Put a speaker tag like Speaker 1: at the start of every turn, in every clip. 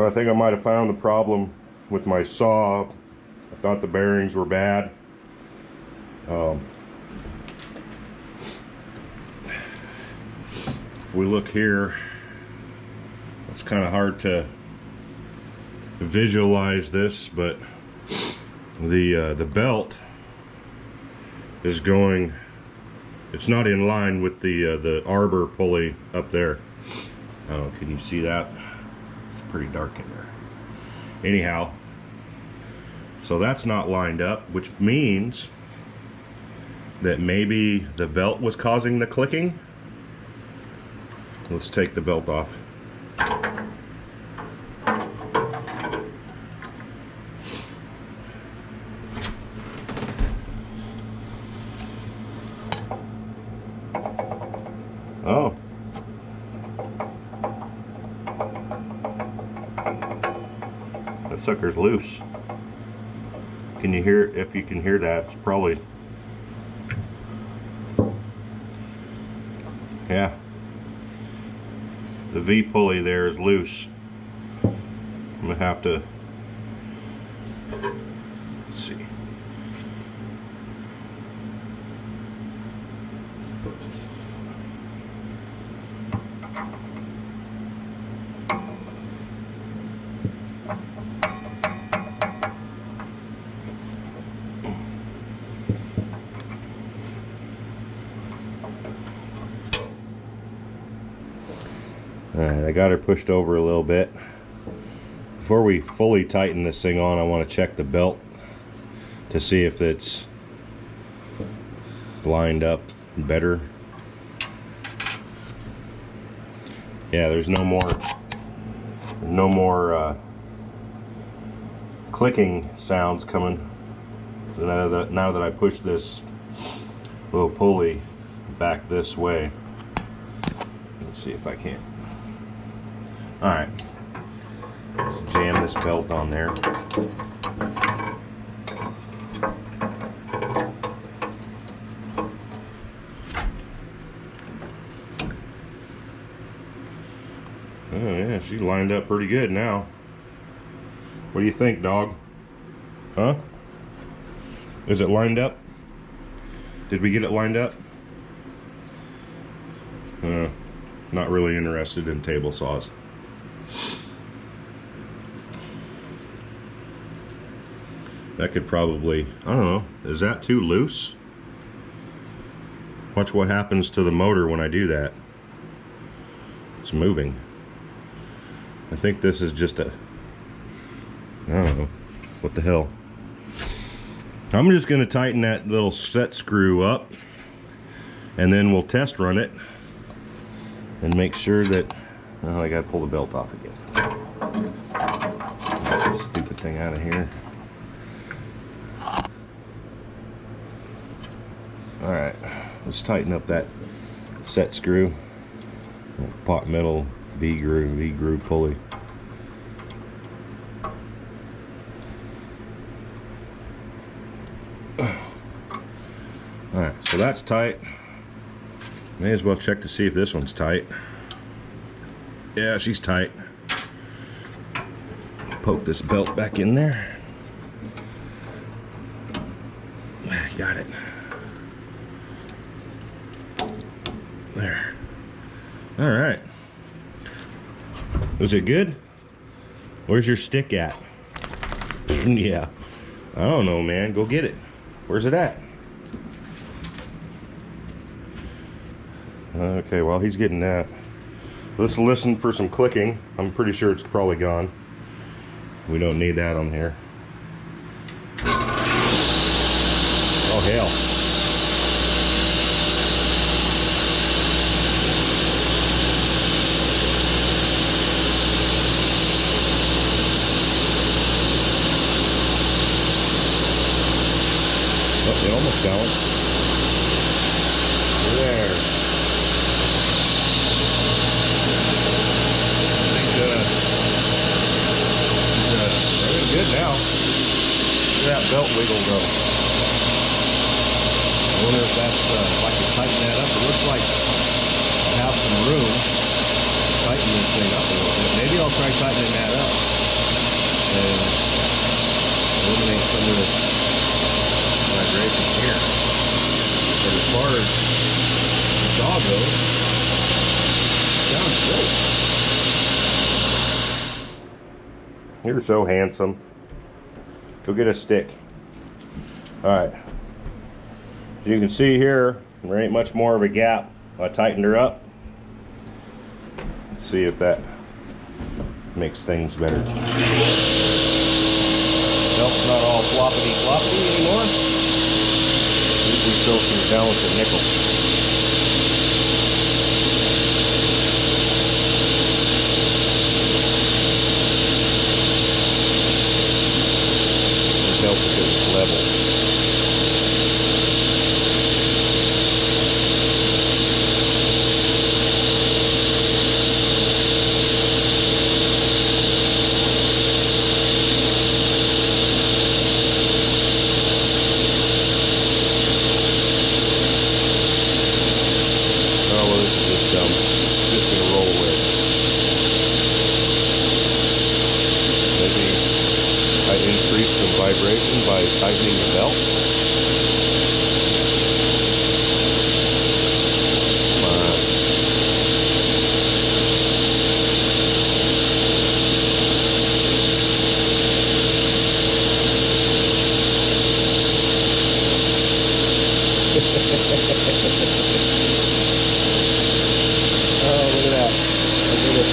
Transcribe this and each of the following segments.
Speaker 1: I think I might have found the problem with my saw. I thought the bearings were bad. If we look here, it's kind of hard to visualize this, but the belt is going, it's not in line with the arbor pulley up there. Oh, can you see that? It's pretty dark in there. Anyhow, so that's not lined up, which means that maybe the belt was causing the clicking. Let's take the belt off. Oh. That sucker's loose. Can you hear, if you can hear that, it's probably, yeah. The V pulley there is loose. I'm gonna have to, let's see. Alright, I got her pushed over a little bit. Before we fully tighten this thing on, I want to check the belt to see if it's lined up better. Yeah, there's no more clicking sounds coming now that I push this little pulley back this way. Let's see if I can. Alright, let's jam this belt on there. Oh yeah, she's lined up pretty good now. What do you think, dog? Huh? Is it lined up? Did we get it lined up? Not really interested in table saws. That could probably, I don't know, is that too loose? Watch what happens to the motor when I do that. It's moving. I think this is just a, I don't know, what the hell. I'm just going to tighten that little set screw up, and then we'll test run it and make sure that, oh, I got to pull the belt off again. Get this stupid thing out of here. Alright, let's tighten up that set screw. Pot metal V-groove pulley. Alright, so that's tight. May as well check to see if this one's tight. Yeah, she's tight. Poke this belt back in there. Got it. There. All right. Was it good? Where's your stick at? Yeah. I don't know, man. Go get it. Where's it at? Okay, while he's getting that, let's listen for some clicking. I'm pretty sure it's probably gone. We don't need that on here. Oh, hell. Oh, it almost balanced. There. Good now. Look at that belt wiggle go. I wonder if that's if I can tighten that up. It looks like I have some room to tighten this thing up a little bit. Maybe I'll try tightening that up. and eliminate some of this vibration here. But as far as the saw goes, sounds great. You're so handsome. Go get a stick. Alright. As you can see here, there ain't much more of a gap. I tightened her up. Let's see if that makes things better. Belt's not all floppity anymore. Usually still can balance a nickel. The belt is level. Just gonna roll with. Maybe I increase some vibration by tightening the belt. Oh, look at that. Look at it.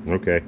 Speaker 1: Okay.